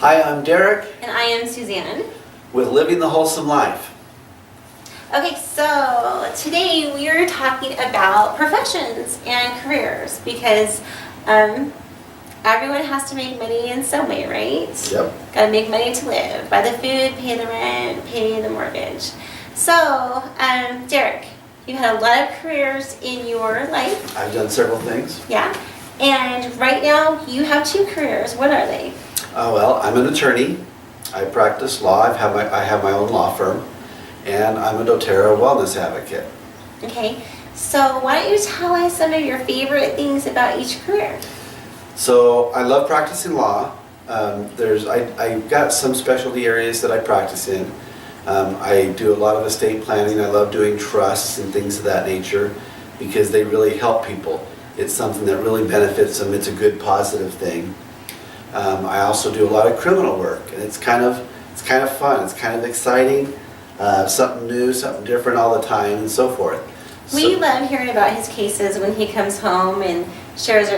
Hi, I'm Derek And I am Suzanne. with Living the Wholesome Life. Okay, so today we are talking about professions and careers because everyone has to make money in some way, right? Yep. Gotta make money to live, buy the food, pay the rent, pay the mortgage. So, Derek, you had a lot of careers in your life. I've done several things. Yeah. And right now you have two careers. What are they? Well, I'm an attorney. I practice law. I have my own law firm. And I'm a doTERRA wellness advocate. Okay. So why don't you tell us some of your favorite things about each career? So I love practicing law. I've got some specialty areas that I practice in. I do a lot of estate planning. I love doing trusts and things of that nature because they really help people. It's something that really benefits them. It's a good, positive thing. I also do a lot of criminal work, and it's kind of fun. It's kind of exciting. Something new, something different all the time, and so forth. We love hearing about his cases when he comes home and shares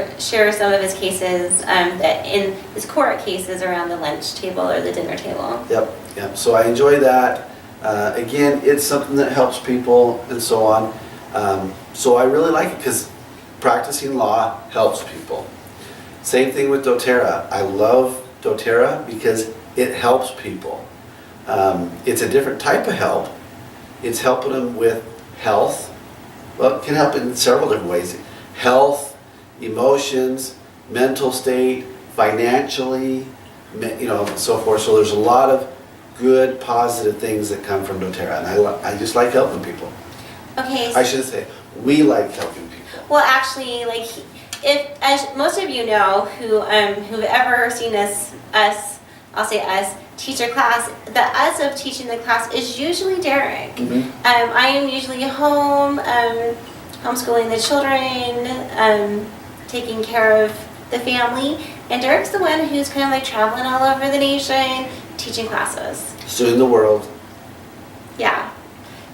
some of his cases, that in his court cases around the lunch table or the dinner table. Yep. So I enjoy that. Again, it's something that helps people and so on. So I really like it because practicing law helps people. Same thing with doTERRA. I love doTERRA because it helps people. It's a different type of help. It's helping them with health. Well, it can help in several different ways. Health, emotions, mental state, financially, so forth. So there's a lot of good, positive things that come from doTERRA, and I just like helping people. Okay. I should say, we like helping people. Well, actually, if as most of you know who've ever seen us, I'll say us, teach a class, the us of teaching the class is usually Derek. Mm-hmm. I am usually home, homeschooling the children, taking care of the family, and Derek's the one who's kind of like traveling all over the nation, teaching classes. Soon the world. Yeah.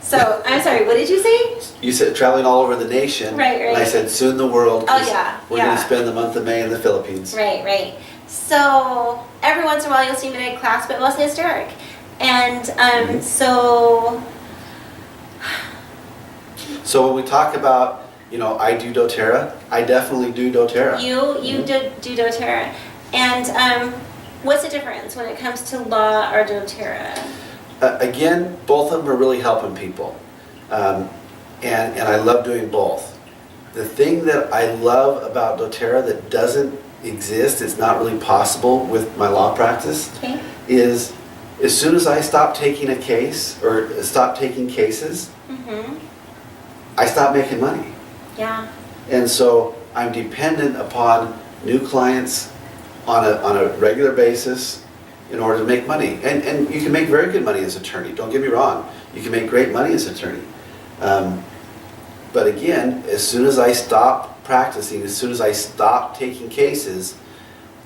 So, I'm sorry, what did you say? You said traveling all over the nation. Right. And I said soon the world. Oh, yeah. We're going to spend the month of May in the Philippines. Right. So every once in a while you'll see me in class, but mostly it's Derek. And So when we talk about, I do doTERRA, I definitely do doTERRA. You do doTERRA. And what's the difference when it comes to law or doTERRA? Again, both of them are really helping people. And I love doing both. The thing that I love about doTERRA that doesn't exist, it's not really possible with my law practice, is as soon as I stop taking a case or stop taking cases, I stop making money. Yeah. And so I'm dependent upon new clients on a regular basis in order to make money. And you can make very good money as an attorney, don't get me wrong. You can make great money as an attorney. But again, as soon as I stop practicing, as soon as I stop taking cases,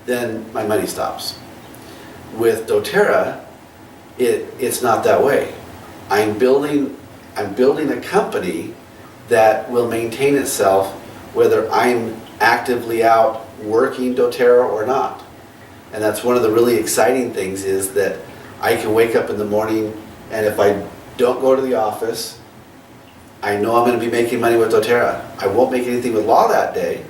then my money stops. With doTERRA, it's not that way. I'm building a company that will maintain itself whether I'm actively out working doTERRA or not. And that's one of the really exciting things, is that I can wake up in the morning, and if I don't go to the office, I know I'm going to be making money with doTERRA. I won't make anything with law that day,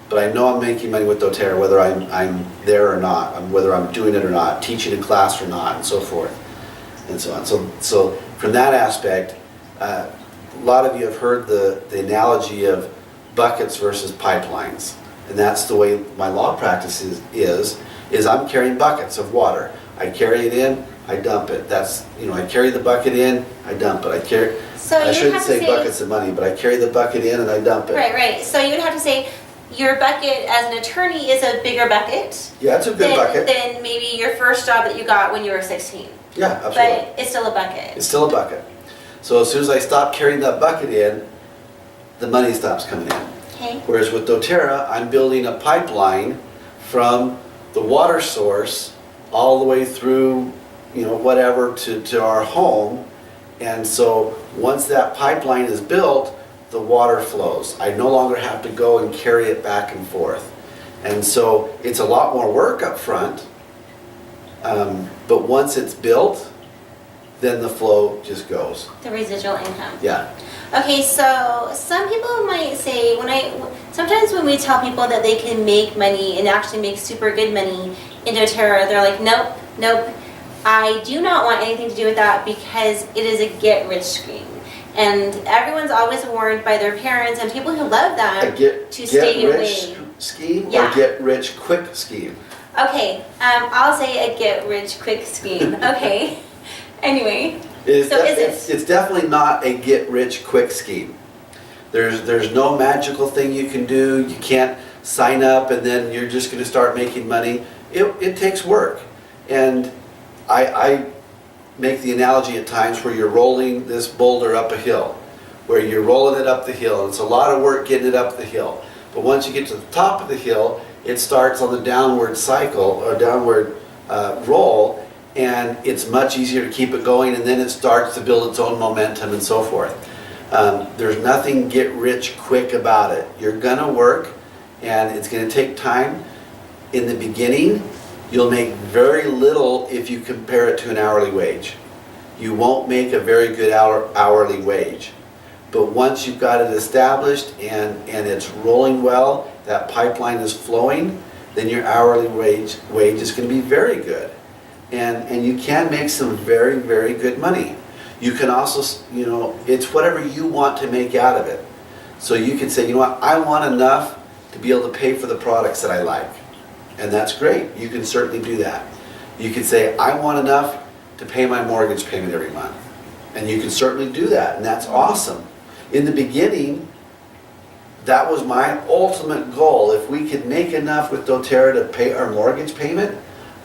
but I know I'm making money with doTERRA whether I'm there or not, whether I'm doing it or not, teaching a class or not, and so forth, and so on. So from that aspect, a lot of you have heard the analogy of buckets versus pipelines, and that's the way my law practice is I'm carrying buckets of water. I carry it in, I dump it. That's, I carry the bucket in, I dump it. I shouldn't say buckets of money, but I carry the bucket in and I dump it. Right. So you would have to say your bucket as an attorney is a bigger bucket. Yeah, it's a good bucket. Than maybe your first job that you got when you were 16. Yeah, absolutely. But it's still a bucket. It's still a bucket. So as soon as I stop carrying that bucket in, the money stops coming in. Okay. Whereas with doTERRA, I'm building a pipeline from the water source all the way through, whatever to our home. And so once that pipeline is built, the water flows. I no longer have to go and carry it back and forth. And so it's a lot more work up front, But once it's built, then the flow just goes. The residual income. Yeah. Okay, so some people might say, sometimes when we tell people that they can make money and actually make super good money in doTERRA, they're like, nope, nope, I do not want anything to do with that because it is a get-rich scheme. And everyone's always warned by their parents and people who love them to stay away. Scheme Yeah. or get-rich-quick scheme? Okay, I'll say a get-rich-quick scheme. Okay. Anyway, It's definitely not a get-rich-quick scheme. There's no magical thing you can do. You can't sign up and then you're just going to start making money. It takes work. And I make the analogy at times where you're rolling this boulder up a hill, where you're rolling it up the hill. It's a lot of work getting it up the hill. But once you get to the top of the hill, it starts on the downward cycle or downward roll, and it's much easier to keep it going, and then it starts to build its own momentum and so forth. There's nothing get rich quick about it. You're gonna work, and it's gonna take time. In the beginning, you'll make very little if you compare it to an hourly wage. You won't make a very good hourly wage. But once you've got it established and it's rolling well, that pipeline is flowing, then your hourly wage is going to be very good. And you can make some very, very good money. You can also, it's whatever you want to make out of it. So you can say, you know what, I want enough to be able to pay for the products that I like. And that's great. You can certainly do that. You can say, I want enough to pay my mortgage payment every month. And you can certainly do that, and that's awesome. In the beginning, that was my ultimate goal. If we could make enough with doTERRA to pay our mortgage payment,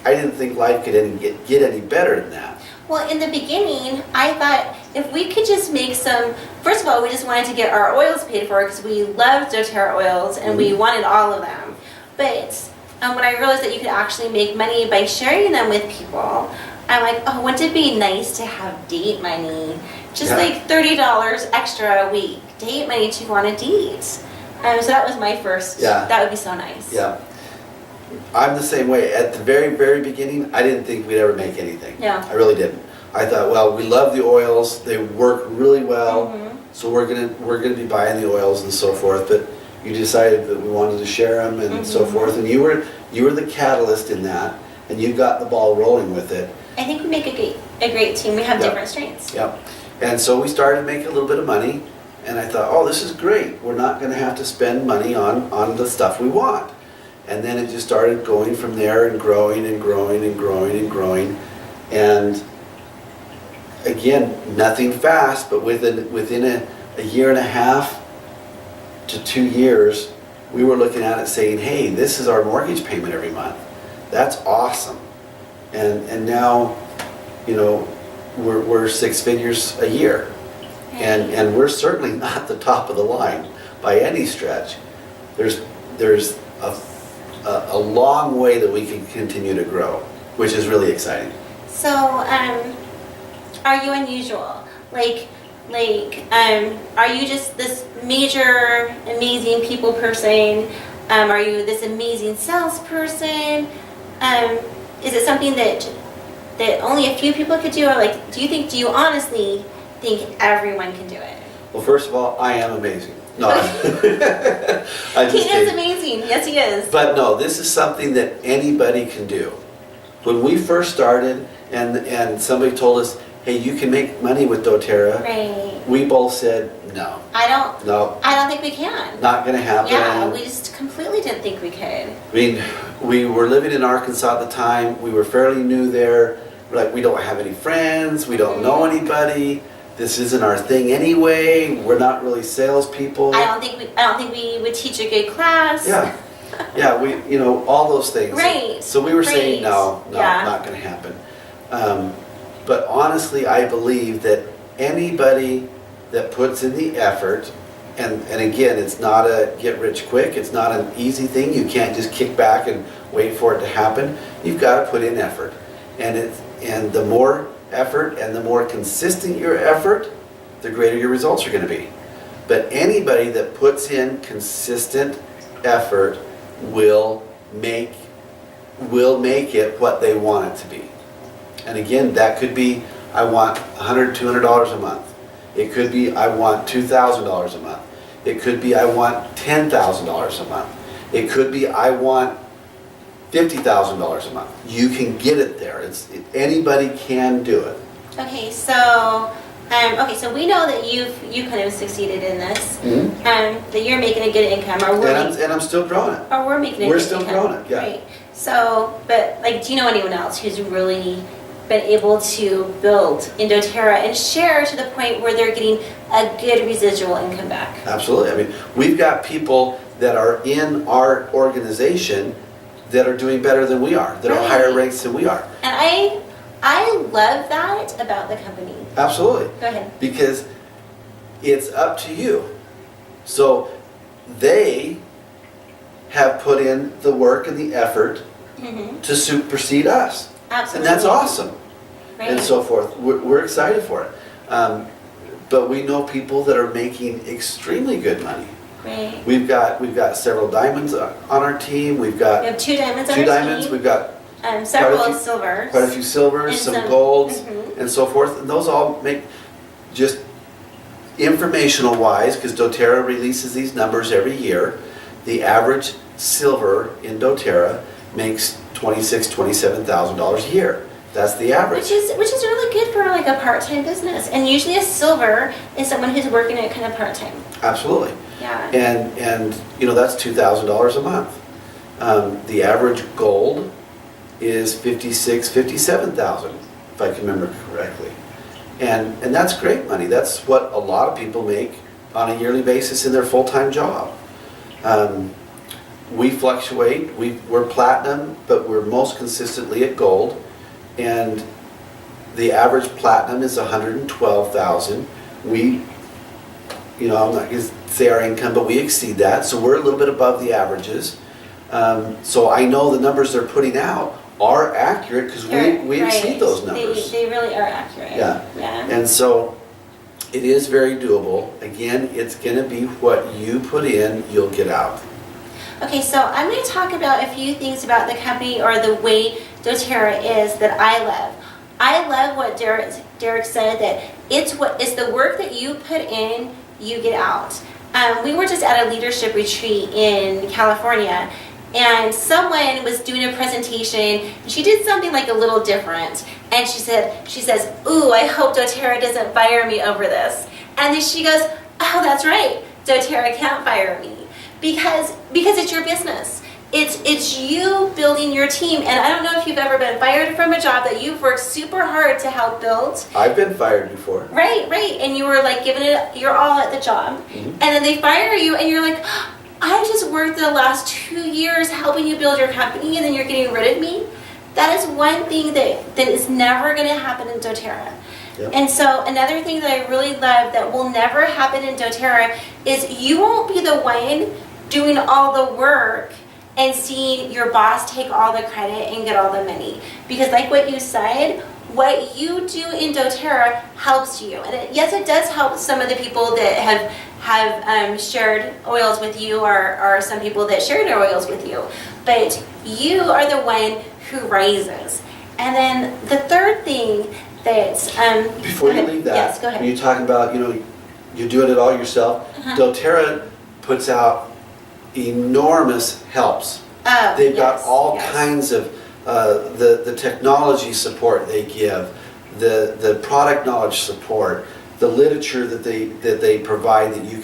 I didn't think life could get any better than that. Well, in the beginning, I thought if we could just make some, first of all, we just wanted to get our oils paid for because we loved doTERRA oils and we wanted all of them. But when I realized that you could actually make money by sharing them with people, I'm like, oh, wouldn't it be nice to have date money? Just like $30 extra a week, date money to go on a date. So that was my first, that would be so nice. Yeah. I'm the same way. At the very, very beginning, I didn't think we'd ever make anything. Yeah. I really didn't. I thought, well, we love the oils. They work really well. So we're gonna be buying the oils and so forth. But you decided that we wanted to share them and so forth. And you were the catalyst in that, and you got the ball rolling with it. I think we make a great team. We have different strengths. Yep. And so we started making a little bit of money, and I thought, oh, this is great. We're not going to have to spend money on the stuff we want. And then it just started going from there and growing and growing and growing and growing. And again, nothing fast, but within a year and a half to 2 years, we were looking at it saying, hey, this is our mortgage payment every month. That's awesome. And now, we're 6 figures a year. And we're certainly not the top of the line by any stretch. There's a long way that we can continue to grow, which is really exciting. So, are you unusual? Are you just this major, amazing people person? Are you this amazing salesperson? Is it something that only a few people could do, or do you honestly think everyone can do it? Well, first of all, I am amazing. No, Keaton is amazing. Yes, he is. But no, this is something that anybody can do. When we first started, and somebody told us, "Hey, you can make money with doTERRA," right? We both said no. I don't think we can. Not going to happen. Yeah, we just completely didn't think we could. I mean, we were living in Arkansas at the time. We were fairly new there. We're like, we don't have any friends. We don't know anybody. This isn't our thing anyway. We're not really salespeople. I don't think we would teach a good class. Yeah, yeah. We, all those things. Right. So we were saying no, not going to happen. But honestly, I believe that anybody that puts in the effort, and again, it's not a get rich quick. It's not an easy thing. You can't just kick back and wait for it to happen. You've got to put in effort, and the more effort and the more consistent your effort, the greater your results are going to be. But anybody that puts in consistent effort will make will make it what they want it to be. And again, that could be, I want $100, $200 a month. It could be, I want $2,000 a month. It could be, I want $10,000 a month. It could be, I want $50,000 a month. You can get it there. Anybody can do it. Okay, so we know that you kind of succeeded in this. Mm-hmm. That you're making a good income, or And I'm still growing it. or we're making a We're good still income. growing it, yeah. Right. So, but like, do you know anyone else who's really been able to build in doTERRA and share to the point where they're getting a good residual income back? Absolutely. I mean, we've got people that are in our organization that are doing better than we are, that are higher ranked than we are. And I love that about the company. Absolutely. Go ahead. Because it's up to you. So they have put in the work and the effort to supersede us. Absolutely. And that's awesome. Right. And so forth. We're excited for it. But we know people that are making extremely good money. Right. We've got several diamonds on our team. We've got We have 2 diamonds on two our diamonds. team. We've got Several quite a few- silvers. quite a few silvers, And some some- golds, Mhm. and so forth. And those all make, just informational wise, because doTERRA releases these numbers every year, the average silver in doTERRA makes $26,000, $27,000 a year. That's the average. Which is really good for like a part-time business. And usually a silver is someone who's working it kind of part-time. Absolutely. Yeah. And that's $2,000 a month. The average gold is $56,000, $57,000, if I can remember correctly. And that's great money. That's what a lot of people make on a yearly basis in their full-time job. We fluctuate. We're platinum, but we're most consistently at gold. And the average platinum is $112,000. I'm not going to say our income, but we exceed that. So we're a little bit above the averages. So I know the numbers they're putting out are accurate because we exceed those numbers. They really are accurate. Yeah. And so it is very doable. Again, it's going to be what you put in, you'll get out. Okay, so I'm going to talk about a few things about the company or the way doTERRA is that I love. I love what Derek said, that it's the work that you put in, you get out. We were just at a leadership retreat in California, and someone was doing a presentation, and she did something like a little different. And she says, "Ooh, I hope doTERRA doesn't fire me over this." And then she goes, "Oh, that's right, doTERRA can't fire me because it's your business. It's you building your team." And I don't know if you've ever been fired from a job that you've worked super hard to help build. I've been fired before. Right. And you were like giving it your all at the job. And then they fire you and you're like, "I just worked the last 2 years helping you build your company and then you're getting rid of me." That is one thing that is never going to happen in doTERRA. Yep. And so another thing that I really love that will never happen in doTERRA is you won't be the one doing all the work and seeing your boss take all the credit and get all the money. Because like what you said, what you do in doTERRA helps you. And yes, it does help some of the people that have shared oils with you or some people that share their oils with you. But you are the one who rises. And then the third thing that... Before you leave that, yes, go ahead. when you're talking about, you're doing it all yourself, doTERRA puts out enormous helps. They've got all kinds of the technology support they give, the product knowledge support, the literature that they provide that you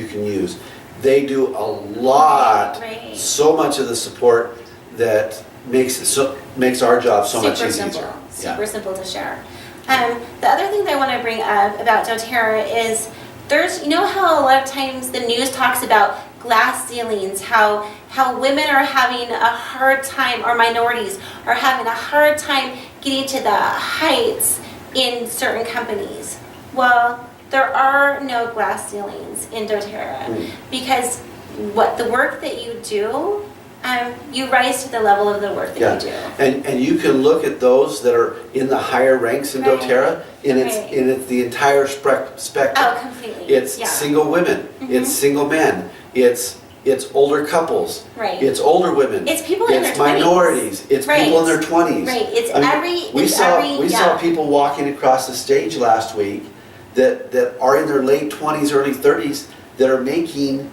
can use. They do a lot, so much of the support that makes our job so much easier. Super simple to share. The other thing that I want to bring up about doTERRA is you know how a lot of times the news talks about glass ceilings, how women are having a hard time, or minorities are having a hard time getting to the heights in certain companies. Well, there are no glass ceilings in doTERRA because the work that you do, you rise to the level of the work that you do. And you can look at those that are in the higher ranks in doTERRA, and it's the entire spectrum. Oh, completely. It's single women, it's single men, it's it's older couples. Right. It's older women. It's people in their It's 20s. minorities. It's people in their 20s. Right. It's We saw people walking across the stage last week that are in their late 20s, early 30s that are making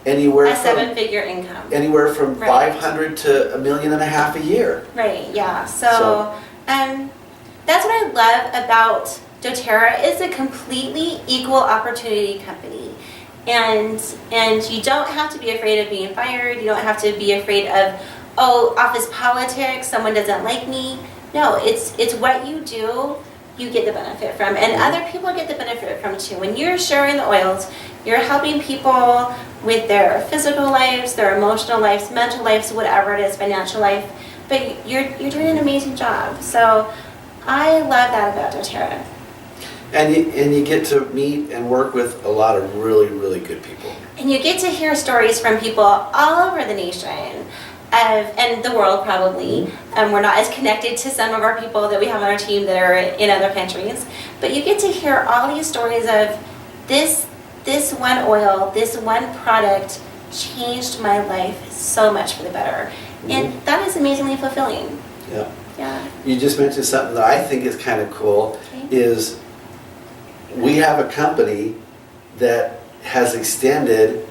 anywhere a from 7-figure income. anywhere from Right. 500 to $1.5 million a year. Right, yeah. So that's what I love about doTERRA. It's a completely equal opportunity company. And you don't have to be afraid of being fired. You don't have to be afraid of, oh, office politics, someone doesn't like me. No, it's what you do, you get the benefit from. And other people get the benefit from too. When you're sharing the oils, you're helping people with their physical lives, their emotional lives, mental lives, whatever it is, financial life. But you're doing an amazing job. So I love that about doTERRA. And you get to meet and work with a lot of really, really good people. And you get to hear stories from people all over the nation and the world probably. We're not as connected to some of our people that we have on our team that are in other countries. But you get to hear all these stories of this one oil, this one product changed my life so much for the better. And that is amazingly fulfilling. Yeah. Yeah. You just mentioned something that I think is kind of cool, is we have a company that has extended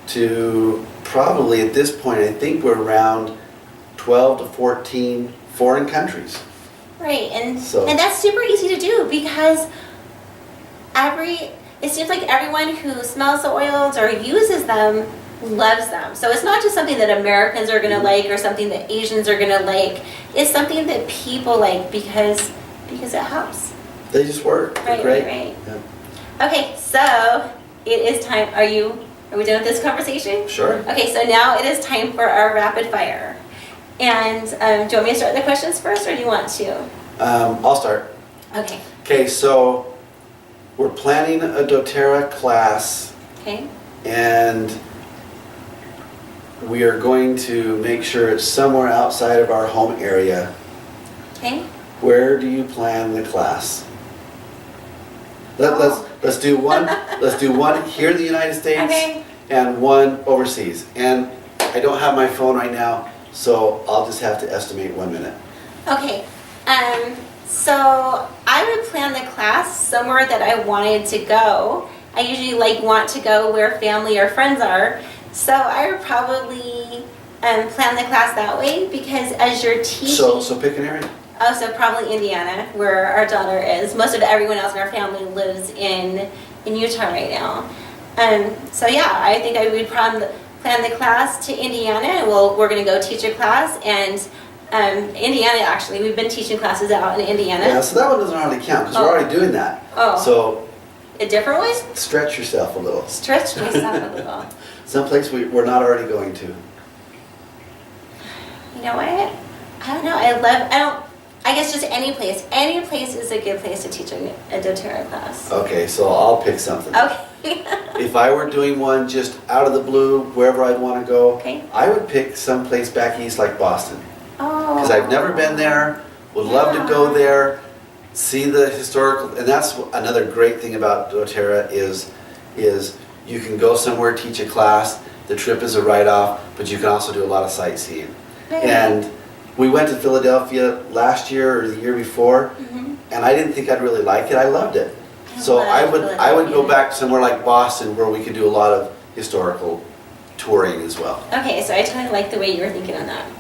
to probably at this point, I think we're around 12 to 14 foreign countries. Right, and that's super easy to do because it seems like everyone who smells the oils or uses them loves them. So it's not just something that Americans are going to like or something that Asians are going to like. It's something that people like because it helps. They just work. Right, great. Right. Yeah. Okay, so it is time. Are we done with this conversation? Sure. Okay, so now it is time for our rapid fire. And do you want me to start the questions first, or do you want to? I'll start. Okay. Okay, so we're planning a doTERRA class. Okay. And we are going to make sure it's somewhere outside of our home area. Okay. Where do you plan the class? Let's do one. Let's do one here in the United States and one overseas. And I don't have my phone right now, so I'll just have to estimate 1 minute. Okay. So I would plan the class somewhere that I wanted to go. I usually want to go where family or friends are. So I would probably plan the class that way because as you're teaching. So pick an area. Oh, so probably Indiana, where our daughter is. Most of everyone else in our family lives in Utah right now. So yeah, I think I would plan the class to Indiana, and we're going to go teach a class. And Indiana, actually, we've been teaching classes out in Indiana. Yeah, so that one doesn't hardly count because we're already doing that. Oh. So. A different way? Stretch yourself a little. Stretch myself a little. Someplace we're not already going to. You know what? I don't know. I guess just any place. Any place is a good place to teach a doTERRA class. Okay, so I'll pick something. Okay. If I were doing one just out of the blue, wherever I'd want to go, I would pick someplace back east like Boston. Oh. Because I've never been there, would love to go there, see the historical, and that's another great thing about doTERRA is you can go somewhere, teach a class, the trip is a write-off, but you can also do a lot of sightseeing. And we went to Philadelphia last year or the year before, and I didn't think I'd really like it. I loved it. So I would go back somewhere like Boston where we could do a lot of historical touring as well. Okay, so I totally like the way you were thinking on that.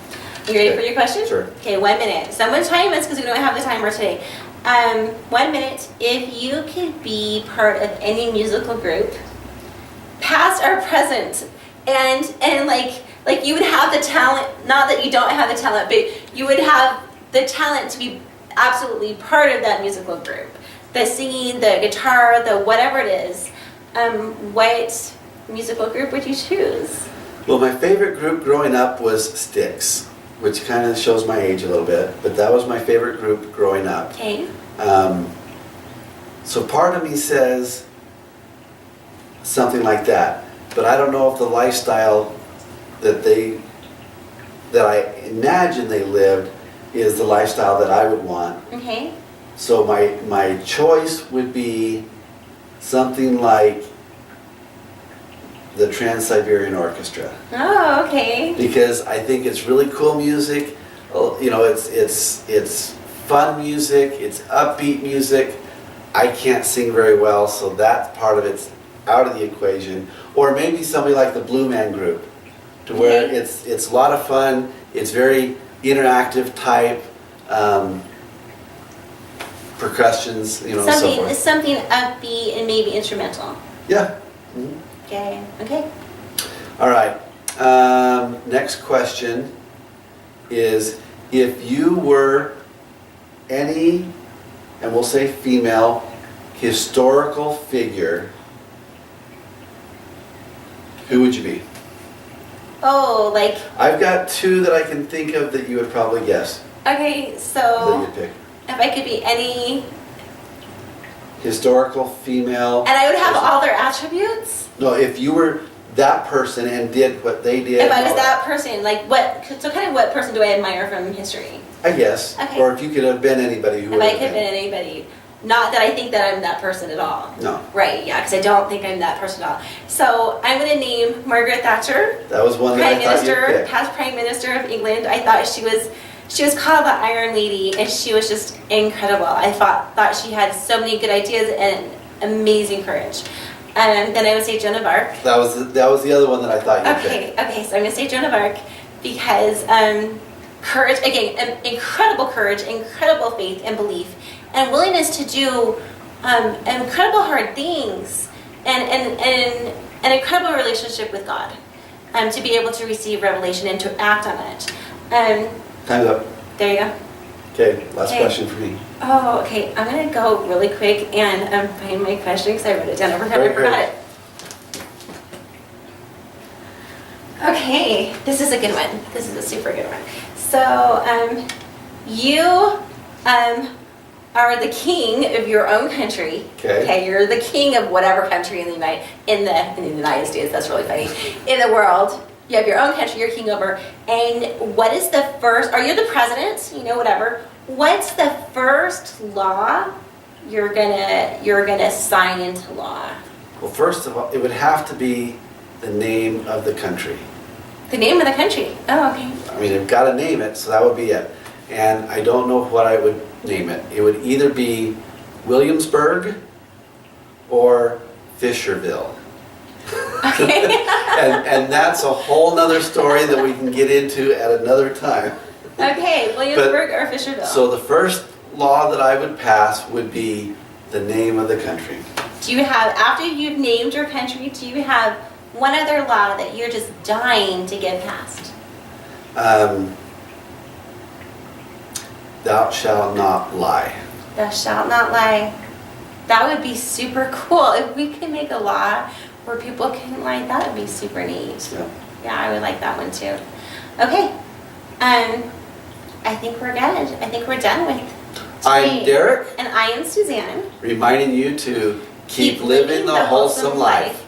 You ready for your question? Sure. Okay, 1 minute. Someone time us because we don't have the timer today. 1 minute. If you could be part of any musical group, past or present, and like you would have the talent, not that you don't have the talent, but you would have the talent to be absolutely part of that musical group. The singing, the guitar, the whatever it is. What musical group would you choose? Well, my favorite group growing up was Styx, which kind of shows my age a little bit, but that was my favorite group growing up. Okay. So part of me says something like that, but I don't know if the lifestyle that I imagine they lived is the lifestyle that I would want. Okay. So my choice would be something like the Trans-Siberian Orchestra. Oh, okay. Because I think it's really cool music. You know, it's fun music, it's upbeat music. I can't sing very well, so that part of it's out of the equation. Or maybe somebody like the Blue Man Group, to where Okay. it's a lot of fun, it's very interactive type, percussions, you know, so forth. Something upbeat and maybe instrumental. Yeah. Mhm. Okay. Okay. All right. Next question is, if you were any, and we'll say female, historical figure, who would you be? Oh, like, I've got two that I can think of that you would probably guess okay, that so you'd pick. if I could be any, Historical female. and I would have person. all their attributes? No, if you were that person and did what they did. If I and was all that person, like what, so kind of what person do I admire from history? I guess. Okay. Or if you could have been anybody, who If would I have could have been anybody. Not that I think that I'm that person at all. No. Right, yeah, because I don't think I'm that person at all. So I'm going to name Margaret Thatcher, That was one that Prime I thought you'd Minister, pick. past Prime Minister of England. I thought she was called the Iron Lady, and she was just incredible. I thought she had so many good ideas and amazing courage. And then I would say Joan of Arc. That was the other one that I thought you'd pick. Okay, so I'm going to say Joan of Arc because courage, again, incredible courage, incredible faith and belief, and willingness to do incredible hard things, and an incredible relationship with God, to be able to receive revelation and to act on it. Time's up. There you go. Okay, last Okay. question for me. Oh, okay. I'm going to go really quick and find my question because I wrote it down. I forgot it. Okay, this is a good one. This is a super good one. So, you are the king of your own country. Okay. You're the king of whatever country in the United States. That's really funny. In the world, you have your own country. You're king over. And what is the first? Or you're the president. You know, whatever. What's the first law you're gonna sign into law? Well, first of all, it would have to be the name of the country. The name of the country. Oh, okay. I mean, I've got to name it, so that would be it. And I don't know what I would name it. It would either be Williamsburg or Fisherville. Okay. and that's a whole nother story that we can get into at another time. Okay, Williamsburg or Fisherville. So the first law that I would pass would be the name of the country. Do you have, after you've named your country, do you have one other law that you're just dying to get passed? Thou shalt not lie. Thou shalt not lie. That would be super cool. If we could make a law where people couldn't lie, that would be super neat. Yeah. Yeah, I would like that one too. Okay. I think we're good. I think we're done with I'm today. Derek, And I am Suzanne. reminding you to keep living the wholesome life.